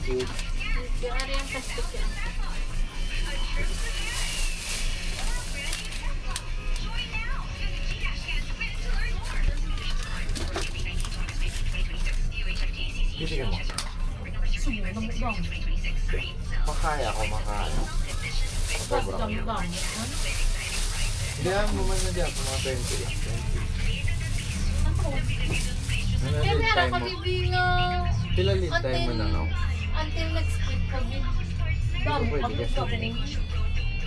you. Yung ano yung plastic yan. Bibigyan mo. Makaya ako, makaya. Sobra. Hindi mo man na dyan, mga 20 lang. 20. Kaya meron kami binga. Pila lead time mo na, no? Until next week kami. Dami Pwede kami kasi. kami.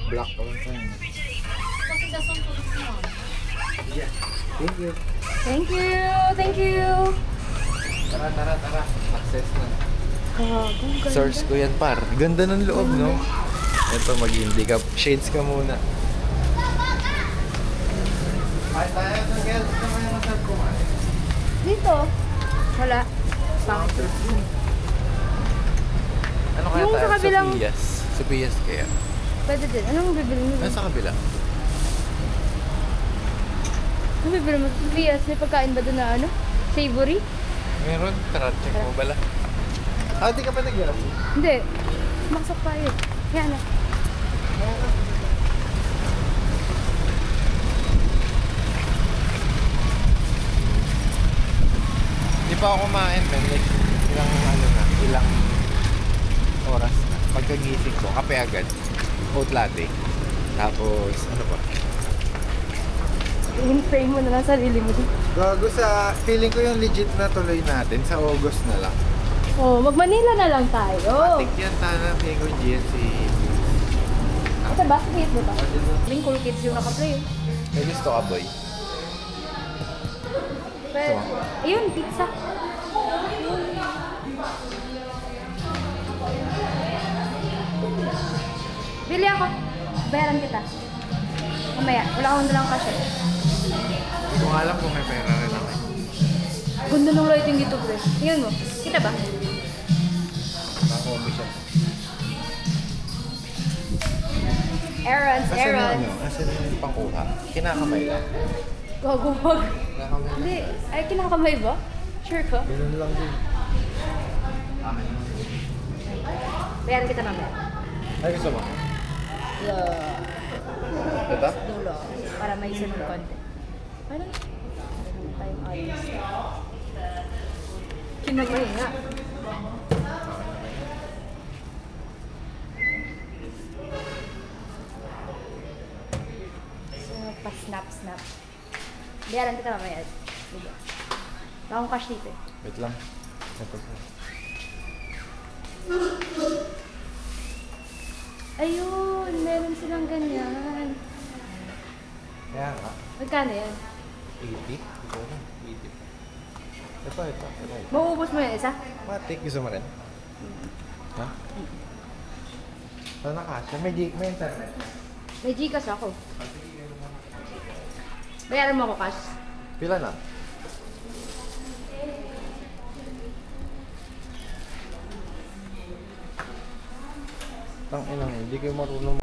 Black pa lang tayo. Kasi dasang tulog mo. Yeah. Thank you. Thank you! Thank you! Tara. Access na. Ganda. Source ko yan, par. Ganda ng loob, no? Ito, mag-hindi ka. Shades ka muna. Ay, tayo. Nag-help naman yung masarap kumain. Dito? Wala. Bakit? Ano kaya Yung tayo? sa kabilang- Sophia's. Sophia's kaya. Pwede din. Anong bibili mo? Ano sa kabila? Anong bibili mo? Vias, may pagkain ba doon na ano? Savory? Meron. Tara, check mo bala. Ah, di ka pa nag-help? Hindi. Maksok tayo. Kaya na. Di pa ako kumain, man. Like, ilang oras na. Pagkagising ko, kape agad. Oat latte. Tapos, ano pa? In-frame mo na lang sarili mo. Gago sa, feeling ko yung legit na tuloy natin sa August na lang. Oh, mag-Manila na lang tayo. Matik yan, tana, feeling ko yung GNC. Ito ba? Hate mo ba? Yung cool kids yung naka-play. May gusto ka, boy? Pero, ayun, pizza. Bili ako. Bayaran kita. Mamaya, wala akong dalang kasi. Hindi ko alam kung may pera rin ako. Ganda ng lighting dito, bro. Tingnan mo. Kita ba? Naka-office siya. Errands, Asan yung errands. ano? Asan yung pangkuha? Kinakamay lang. Gago, wag. Kinakamay lang. Hindi. Ay, kinakamay ba? Sure ka? Ganun lang din. Bayaran kita mamaya. Ay, gusto mo? Ito? Dulo. Para may sunod content. Parang, tayong audience. Kinagay nga. So, pa-snap-snap. Bayaran kita mamaya. Diba? Wala akong cash dito eh. Wait lang. Ito po. Ayun, meron silang ganyan. Kaya nga. Magkano yan? 80? Ito na. 80. Ito. Mauubos mo yung isa? Matik, gusto mo rin? Ha? Sana kasya. May internet. May Gcash ako. Bayaran mo ako cash. Pila na? Tang inang, hindi kayo marunong